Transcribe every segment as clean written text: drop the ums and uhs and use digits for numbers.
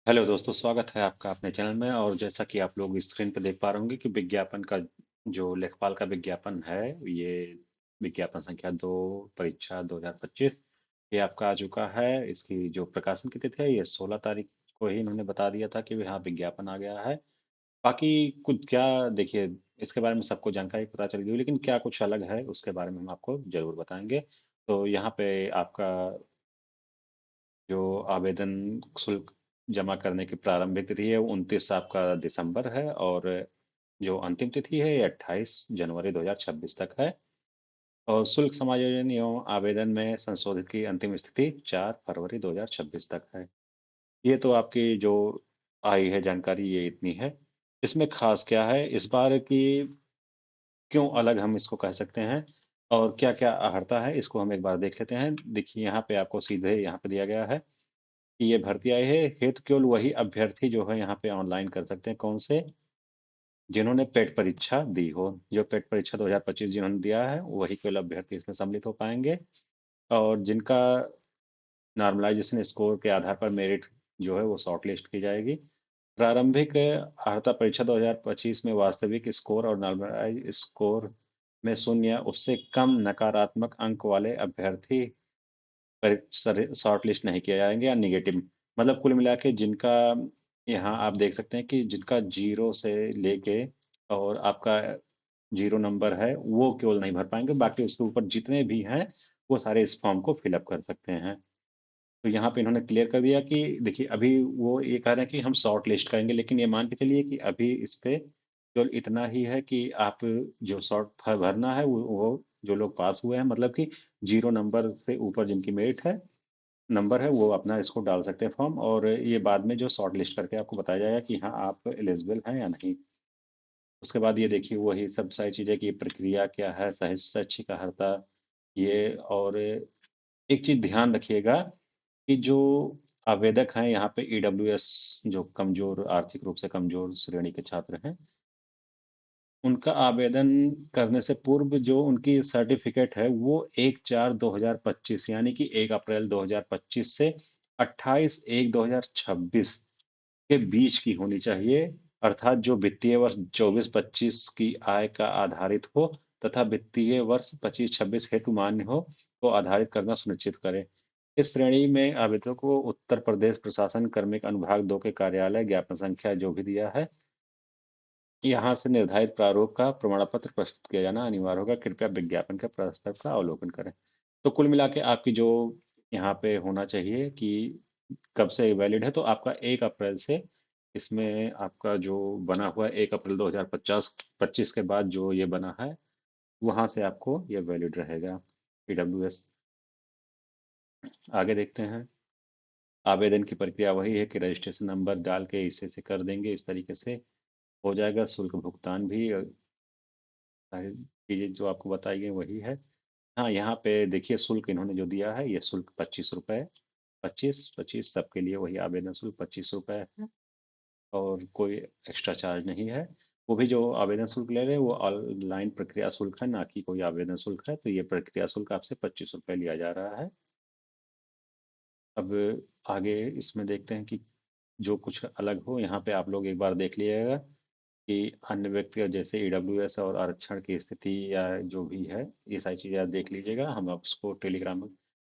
Hello दोस्तों, स्वागत है आपका अपने चैनल में। और जैसा कि आप लोग स्क्रीन पे देख पा रहे होंगे कि विज्ञापन का जो लेखपाल का विज्ञापन है, ये विज्ञापन संख्या 2 परीक्षा 2025 ये आपका आ चुका है। इसकी जो प्रकाशन की तिथि है ये 16 तारीख को ही इन्होंने बता दिया था कि हाँ विज्ञापन आ गया है। बाकी कुछ क्या, देखिए, इसके बारे में सबको जानकारी पता चल गई, लेकिन क्या कुछ अलग है उसके बारे में हम आपको जरूर बताएंगे। तो यहाँ पे आपका जो आवेदन शुल्क जमा करने की प्रारंभिक तिथि है वो 29 आपका दिसंबर है, और जो अंतिम तिथि है ये 28 जनवरी 2026 तक है। और शुल्क समायोजन एवं आवेदन में संशोधित की अंतिम स्थिति 4 फरवरी 2026 तक है। ये तो आपकी जो आई है जानकारी, ये इतनी है। इसमें खास क्या है इस बार की, क्यों अलग हम इसको कह सकते हैं, और क्या क्या अहर्ता है इसको हम एक बार देख लेते हैं। देखिए, यहाँ पे आपको सीधे यहाँ पे दिया गया है कि ये भर्ती आई है हेतु केवल वही अभ्यर्थी जो है यहाँ पे ऑनलाइन कर सकते हैं। कौन से? जिन्होंने पेट परीक्षा दी हो। जो पेट परीक्षा 2025 जिन्होंने दिया है वही केवल अभ्यर्थी इसमें सम्मिलित हो पाएंगे। और जिनका नॉर्मलाइजेशन स्कोर के आधार पर मेरिट जो है वो शॉर्ट लिस्ट की जाएगी। प्रारंभिक अर्हता परीक्षा 2025 में वास्तविक स्कोर और नॉर्मलाइज स्कोर में शून्य उससे कम नकारात्मक अंक वाले अभ्यर्थी शॉर्ट लिस्ट नहीं किए जाएंगे या निगेटिव। मतलब कुल मिला के जिनका, यहाँ आप देख सकते हैं कि जिनका जीरो से लेके और आपका जीरो नंबर है वो केवल नहीं भर पाएंगे, बाकी उसके ऊपर जितने भी हैं वो सारे इस फॉर्म को फिलअप कर सकते हैं। तो यहाँ पे इन्होंने क्लियर कर दिया कि देखिए, अभी वो ये कह रहे हैं कि हम शॉर्ट लिस्ट करेंगे, लेकिन ये मान के चलिए कि अभी इस पे केवल इतना ही है कि आप जो शॉर्ट भरना है वो जो लोग पास हुए हैं, मतलब कि जीरो नंबर से ऊपर जिनकी मेरिट है, नंबर है, वो अपना इसको डाल सकते हैं फॉर्म। और ये बाद में जो शॉर्ट लिस्ट करके आपको बताया जाएगा कि हाँ आप एलिजिबल हैं या नहीं। उसके बाद ये देखिए वही सब सारी चीज़ें कि प्रक्रिया क्या है, शैक्षिक अर्हता ये। और एक चीज़ ध्यान रखिएगा कि जो आवेदक हैं यहाँ पे ईडब्ल्यूएस, जो कमजोर, आर्थिक रूप से कमजोर श्रेणी के छात्र हैं, उनका आवेदन करने से पूर्व जो उनकी सर्टिफिकेट है वो 1/4/2025 यानी कि 1 अप्रैल 2025 से 28/1/2026 के बीच की होनी चाहिए। अर्थात जो वित्तीय वर्ष 24-25 की आय का आधारित हो तथा वित्तीय वर्ष 25-26 हेतु मान्य हो को आधारित करना सुनिश्चित करें। इस श्रेणी में आवेदकों को उत्तर प्रदेश प्रशासन कार्मिक अनुभाग 2 के कार्यालय ज्ञापन संख्या जो भी दिया है यहाँ से निर्धारित प्रारूप का प्रमाण पत्र प्रस्तुत किया जाना अनिवार्य होगा। कृपया विज्ञापन के प्रस्ताव का अवलोकन करें। तो कुल मिला के आपकी जो यहाँ पे होना चाहिए कि कब से वैलिड है, तो आपका 1 अप्रैल से इसमें आपका जो बना हुआ है 1 अप्रैल 2050 25 के बाद जो ये बना है वहां से आपको ये वैलिड रहेगा। पीडब्ल्यूएस। आगे देखते हैं। आवेदन की प्रक्रिया वही है कि रजिस्ट्रेशन नंबर डाल के इसे कर देंगे, इस तरीके से हो जाएगा। शुल्क भुगतान भी सारी चीजें जो आपको बताई गई वही है। हाँ, यहाँ पे देखिए शुल्क इन्होंने जो दिया है ये शुल्क 25 रुपए, 25 सबके लिए वही आवेदन शुल्क 25 रुपए है। और कोई एक्स्ट्रा चार्ज नहीं है। वो भी जो आवेदन शुल्क ले रहे हैं वो ऑनलाइन प्रक्रिया शुल्क है, ना कि कोई आवेदन शुल्क है। तो ये प्रक्रिया शुल्क आपसे 25 रुपए लिया जा रहा है। अब आगे इसमें देखते हैं कि जो कुछ अलग हो, यहाँ पे आप लोग एक बार देख लीजिएगा कि अन्य व्यक्ति जैसे ईडब्ल्यूएस और आरक्षण की स्थिति या जो भी है ये सारी चीज़ें आप देख लीजिएगा। हम आप उसको टेलीग्राम में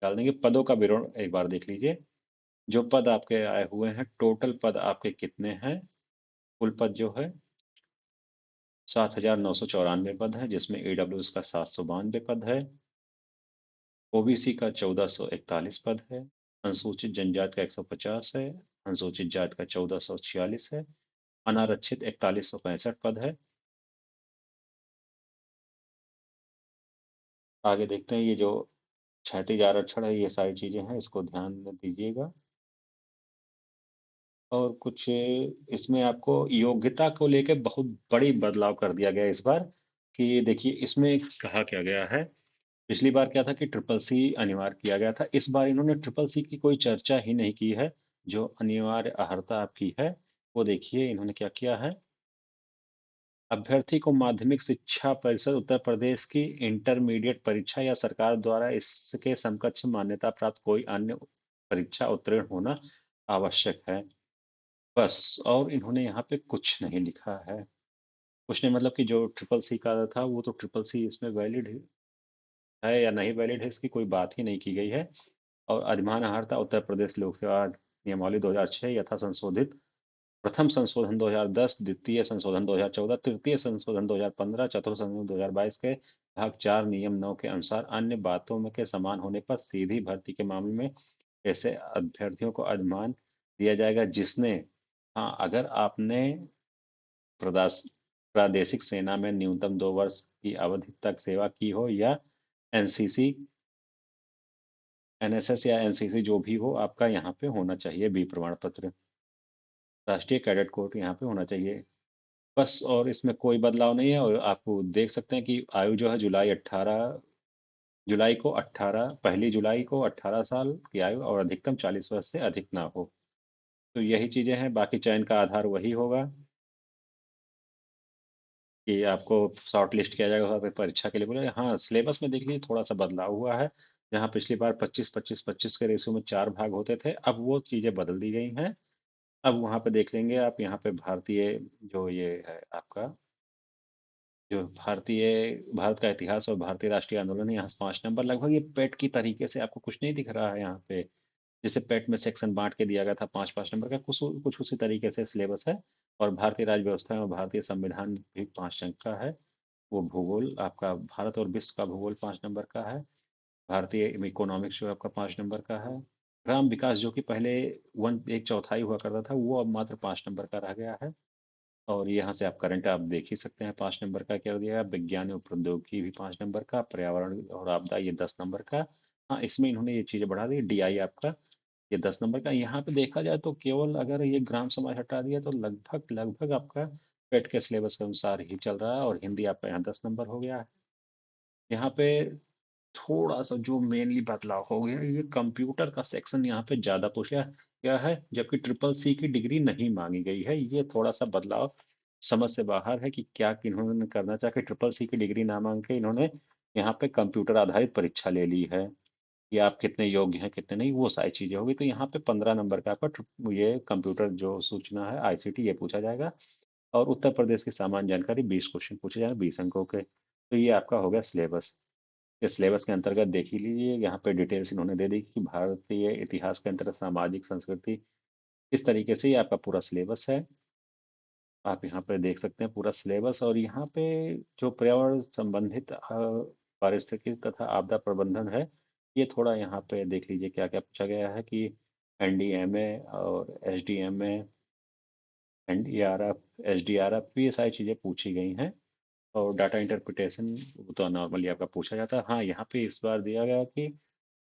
डाल देंगे। पदों का विवरण एक बार देख लीजिए। जो पद आपके आए हुए हैं, टोटल पद आपके कितने हैं? कुल पद जो है 7,994 पद है, जिसमें ईडब्ल्यूएस का 792 पद है, ओबीसी का 1441 पद है, अनुसूचित जनजाति का 150 है, अनुसूचित जाति का 1446 है, अनारक्षित 4165 पद है। आगे देखते हैं ये जो क्षैतिज आरक्षण है, ये सारी चीजें हैं, इसको ध्यान में दीजिएगा। और कुछ इसमें आपको योग्यता को लेके बहुत बड़ी बदलाव कर दिया गया है इस बार। कि देखिए इसमें कहा क्या गया है, पिछली बार क्या था कि ट्रिपल सी अनिवार्य किया गया था, इस बार इन्होंने ट्रिपल सी की कोई चर्चा ही नहीं की है। जो अनिवार्य अर्हता आपकी है वो देखिए इन्होंने क्या किया है। अभ्यर्थी को माध्यमिक शिक्षा परिषद उत्तर प्रदेश की इंटरमीडिएट परीक्षा या सरकार द्वारा इसके समकक्ष मान्यता प्राप्त कोई अन्य परीक्षा उत्तीर्ण होना आवश्यक है। बस। और इन्होंने यहाँ पे कुछ नहीं लिखा है। कुछ नहीं मतलब कि जो ट्रिपल सी का था वो तो ट्रिपल सी इसमें वैलिड है या नहीं वैलिड है, इसकी कोई बात ही नहीं की गई है। और अधिमान अहर्ता उत्तर प्रदेश लोक सेवा नियमावली 2006 यथा संशोधित, प्रथम संशोधन 2010, द्वितीय संशोधन 2014, तृतीय संशोधन 2015, चतुर्थ संशोधन 2022 के भाग 4 नियम 9 के अनुसार अन्य बातों में के समान होने पर सीधी भर्ती के मामले में ऐसे अभ्यर्थियों को अधिमान दिया जाएगा जिसने, हाँ, अगर आपने प्रदास प्रादेशिक सेना में न्यूनतम 2 वर्ष की अवधि तक सेवा की हो, या एनसीसी, एनएसएस या एनसीसी जो भी हो आपका यहाँ पे होना चाहिए, बी प्रमाण पत्र, राष्ट्रीय कैडेट कोर यहाँ पे होना चाहिए। बस। और इसमें कोई बदलाव नहीं है। और आप देख सकते हैं कि आयु जो है जुलाई को 18 पहली जुलाई को 18 साल की आयु और अधिकतम 40 वर्ष से अधिक ना हो। तो यही चीजें हैं, बाकी चयन का आधार वही होगा कि आपको शॉर्ट लिस्ट किया जाएगा, वहाँ पे परीक्षा के लिए बोले। हाँ, सिलेबस में देख लीजिए थोड़ा सा बदलाव हुआ है। जहाँ पिछली बार 25-25-25 के रेशियो में 4 भाग होते थे, अब वो चीजें बदल दी गई हैं। अब वहाँ पे देख लेंगे आप, यहाँ पे भारतीय जो ये है आपका, जो भारत का इतिहास और भारतीय राष्ट्रीय आंदोलन, यहाँ से 5 नंबर लगभग ये पेट की तरीके से आपको कुछ नहीं दिख रहा है यहाँ पे। जैसे पेट में सेक्शन बांट के दिया गया था 5-5 नंबर का, कुछ कुछ उसी तरीके से सिलेबस है। और भारतीय राज्य व्यवस्था और भारतीय संविधान भी 5 अंक का है। वो भूगोल आपका, भारत और विश्व का भूगोल 5 नंबर का है। भारतीय इकोनॉमिक्स जो आपका 5 नंबर का है। ग्राम विकास जो कि पहले वन एक चौथाई हुआ करता था, वो अब मात्र 5 नंबर का रह गया है। और यहाँ से आप करंट आप देख ही सकते हैं 5 नंबर का क्या दिया है। विज्ञान और प्रौद्योगिकी भी 5 नंबर का, पर्यावरण और आपदा ये 10 नंबर का। हाँ, इसमें इन्होंने ये चीजें बढ़ा दी, डीआई आपका ये 10 नंबर का। यहाँ पे देखा जाए तो केवल अगर ये ग्राम समाज हटा दिया तो लगभग लगभग आपका पेट के सिलेबस के अनुसार ही चल रहा है। और हिंदी आपका यहाँ 10 नंबर हो गया है। यहाँ पे थोड़ा सा जो मेनली बदलाव हो गया, ये कंप्यूटर का सेक्शन यहाँ पे ज्यादा पूछा गया है, जबकि ट्रिपल सी की डिग्री नहीं मांगी गई है। ये थोड़ा सा बदलाव समझ से बाहर है कि क्या इन्होंने करना चाहा कि ट्रिपल सी की डिग्री ना मांग के इन्होंने यहाँ पे कंप्यूटर आधारित परीक्षा ले ली है, कि आप कितने योग्य हैं कितने नहीं, वो सारी चीजें होगी। तो यहाँ पे 15 नंबर का आपका ये कंप्यूटर जो सूचना है आईसीटी ये पूछा जाएगा। और उत्तर प्रदेश की सामान्य जानकारी 20 क्वेश्चन पूछे जाएंगे 20 अंकों के। तो ये आपका हो गया सिलेबस। इस सिलेबस के अंतर्गत देख ही लीजिए, यहाँ पे डिटेल्स इन्होंने दे दी कि भारतीय इतिहास के अंतर्गत सामाजिक संस्कृति, इस तरीके से ये आपका पूरा सिलेबस है। आप यहाँ पे देख सकते हैं पूरा सिलेबस। और यहाँ पे जो पर्यावरण संबंधित पारिस्थितिकी तथा आपदा प्रबंधन है, ये थोड़ा यहाँ पे देख लीजिए क्या क्या पूछा गया है कि एनडीएमए और एसडीएमए, एनडीआरएफ, एसडीआरएफ, ये सारी चीजें पूछी गई हैं। और डाटा इंटरप्रिटेशन तो नॉर्मली आपका पूछा जाता है। हाँ, यहाँ पे इस बार दिया गया कि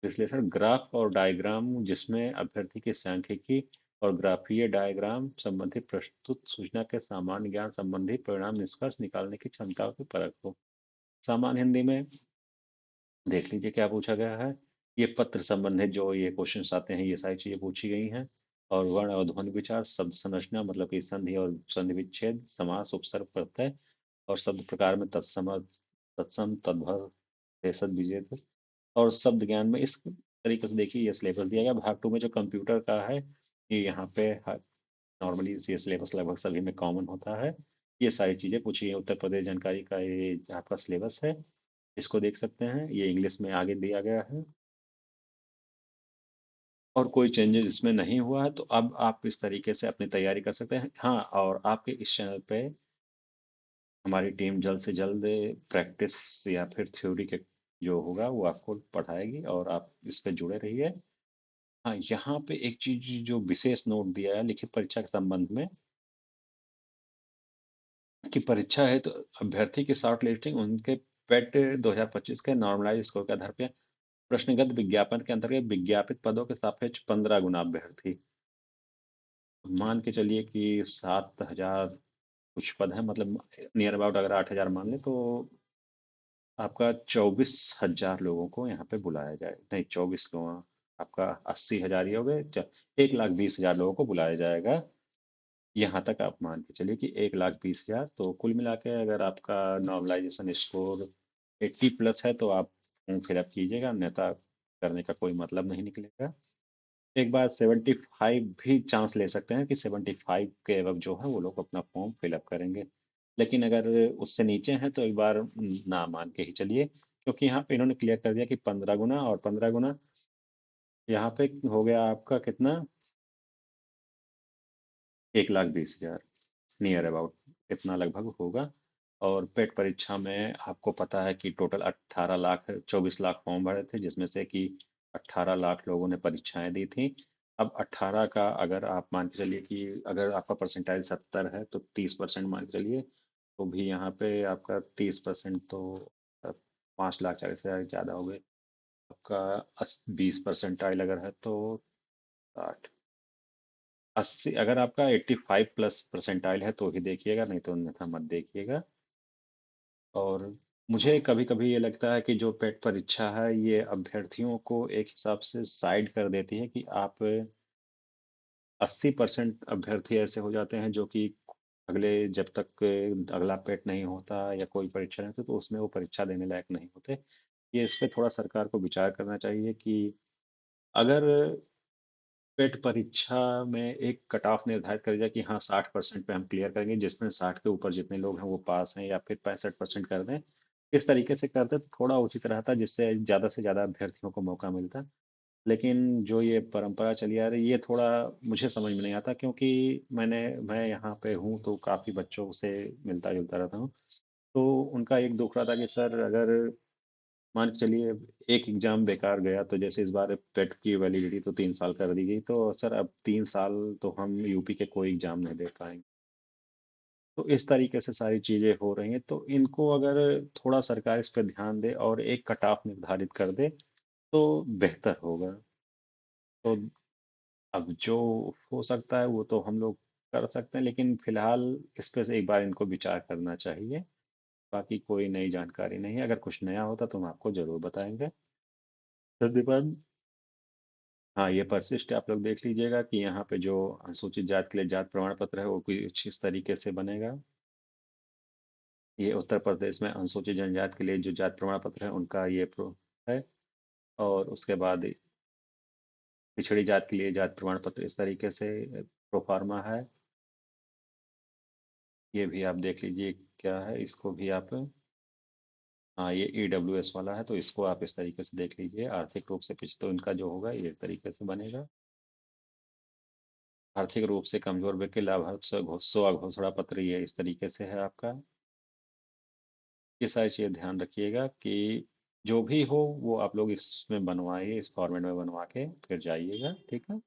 विश्लेषण ग्राफ और डायग्राम जिसमें अभ्यर्थी की सांख्यिकी और ग्राफीय डायग्राम संबंधी प्रस्तुत सूचना के सामान्य ज्ञान संबंधी परिणाम निष्कर्ष निकालने की क्षमता की परख हो। सामान्य हिंदी में देख लीजिए क्या पूछा गया है। ये पत्र संबंधित जो ये क्वेश्चंस आते हैं, ये सारी चीजें पूछी गई हैं। और वर्ण और ध्वनि विचार, शब्द संरचना मतलब कि संधि और संधि विच्छेद, समास, उपसर्ग, प्रत्यय और शब्द प्रकार में तत्सम, तत्सम, तद्भव, देशज, विजेत और शब्द ज्ञान में, इस तरीके से देखिए ये सिलेबस दिया गया। भाग 2 में जो कंप्यूटर का है, ये यहाँ पे नॉर्मली ये सिलेबस लगभग सभी में कॉमन होता है। ये सारी चीजें पूछी गई। उत्तर प्रदेश जानकारी का ये आपका सिलेबस है, इसको देख सकते हैं, ये इंग्लिश में आगे दिया गया है। और कोई चेंजेस इसमें नहीं हुआ है। तो अब आप इस तरीके से अपनी तैयारी कर सकते हैं। हाँ, और आपके इस चैनल पे हमारी टीम जल्द से जल्द प्रैक्टिस या फिर थ्योरी के जो होगा वो आपको पढ़ाएगी, और आप इस पे जुड़े रहिए। हाँ, यहाँ पे एक चीज जो विशेष नोट दिया है लिखित परीक्षा के संबंध में, कि परीक्षा है तो अभ्यर्थी की शॉर्ट लिस्टिंग उनके पेट 2025 के नॉर्मलाइज स्कोर के आधार पर प्रश्नगत विज्ञापन के अंतर्गत विज्ञापित पदों के सापेक्ष 15 गुना अभ्यर्थी, मान के चलिए कि 7,000 कुछ पद है, मतलब नियर अबाउट अगर 8,000 मान ले तो आपका 24,000 लोगों को यहाँ पे बुलाया जाए, नहीं 24 को, आपका 80,000 ही हो गए, 1,20,000 लोगों को बुलाया जाएगा। यहाँ तक आप मान के चलिए कि 1,20,000। तो कुल मिला के अगर आपका नॉर्मलाइजेशन स्कोर 80 प्लस है तो आप फॉर्म फिलअप कीजिएगा, अन्यथा करने का कोई मतलब नहीं निकलेगा। एक बार 75 भी चांस ले सकते हैं कि 75 के एबव जो है वो लोग अपना फॉर्म फिलअप करेंगे। लेकिन अगर उससे नीचे हैं तो एक बार ना मान के ही चलिए, क्योंकि यहाँ पे इन्होंने क्लियर कर दिया कि 15 गुना और 15 गुना यहाँ पे हो गया आपका कितना, 1,20,000 नियर अबाउट इतना लगभग होगा। और पेट परीक्षा में आपको पता है कि टोटल 18 लाख 24 लाख फॉर्म भरे थे, जिसमें से कि 18 लाख लोगों ने परीक्षाएं दी थी। अब 18 का अगर आप मान के चलिए कि अगर आपका परसेंटाइल 70 है तो 30% मान के चलिए, तो भी यहाँ पे आपका 30% तो 5,40,000 ज़्यादा हो गए। आपका 20 परसेंटाइल अगर है तो 80, अगर आपका 85+ परसेंटाइल है तो ही देखिएगा, नहीं तो अन्यथा मत देखिएगा। और मुझे कभी कभी ये लगता है कि जो पेट परीक्षा है ये अभ्यर्थियों को एक हिसाब से साइड कर देती है कि आप 80% अभ्यर्थी ऐसे हो जाते हैं जो कि अगले जब तक अगला पेट नहीं होता या कोई परीक्षा नहीं होती तो उसमें वो परीक्षा देने लायक नहीं होते। ये इस पे थोड़ा सरकार को विचार करना चाहिए कि अगर पेट परीक्षा में एक कट ऑफ निर्धारित कर दिया कि हाँ 60% पे हम क्लियर करेंगे, जिसमें 60 के ऊपर जितने लोग हैं वो पास हैं, या फिर 65% कर दें, इस तरीके से करते तो थोड़ा उचित रहता, जिससे ज़्यादा से ज़्यादा अभ्यर्थियों को मौका मिलता। लेकिन जो ये परंपरा चली आ रही है ये थोड़ा मुझे समझ में नहीं आता, क्योंकि मैं यहाँ पे हूँ तो काफ़ी बच्चों से मिलता जुलता रहता हूँ। तो उनका एक दुख रहा था कि सर अगर मान के चलिए एक एग्जाम बेकार गया, तो जैसे इस बार पेट की वैलिडिटी तो 3 साल कर दी गई, तो सर अब 3 साल तो हम यूपी के कोई एग्जाम नहीं दे पाएंगे। तो इस तरीके से सारी चीजें हो रही हैं, तो इनको अगर थोड़ा सरकार इस पर ध्यान दे और एक कट ऑफ निर्धारित कर दे तो बेहतर होगा। तो अब जो हो सकता है वो तो हम लोग कर सकते हैं, लेकिन फिलहाल इस पे से एक बार इनको विचार करना चाहिए। बाकी कोई नई जानकारी नहीं है, अगर कुछ नया होता तो हम आपको जरूर बताएंगे। धन्यवाद। हाँ, ये परिशिष्ट आप लोग देख लीजिएगा कि यहाँ पे जो अनुसूचित जाति के लिए जाति प्रमाण पत्र है वो कुछ इस तरीके से बनेगा। ये उत्तर प्रदेश में अनुसूचित जनजाति के लिए जो जाति प्रमाण पत्र है उनका ये प्रो है। और उसके बाद पिछड़ी जाति के लिए जाति प्रमाण पत्र इस तरीके से प्रोफार्मा है। ये भी आप देख लीजिए क्या है, इसको भी आप, हाँ ये EWS वाला है तो इसको आप इस तरीके से देख लीजिए। आर्थिक रूप से पिछ तो इनका जो होगा ये इस तरीके से बनेगा। आर्थिक रूप से कमजोर व्यक्ति के लाभार्थ स्व घोषणा पत्र ये इस तरीके से है आपका। ये सारी चीज़ें ध्यान रखिएगा कि जो भी हो वो आप लोग इसमें बनवाइए, इस फॉर्मेट में बनवा के फिर जाइएगा, ठीक है।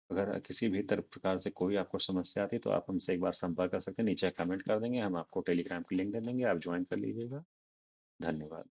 अगर किसी भी तरह प्रकार से कोई आपको समस्या आती है तो आप हमसे एक बार संपर्क कर सकते हैं, नीचे कमेंट कर देंगे, हम आपको टेलीग्राम की लिंक दे देंगे, आप ज्वाइन कर लीजिएगा। धन्यवाद।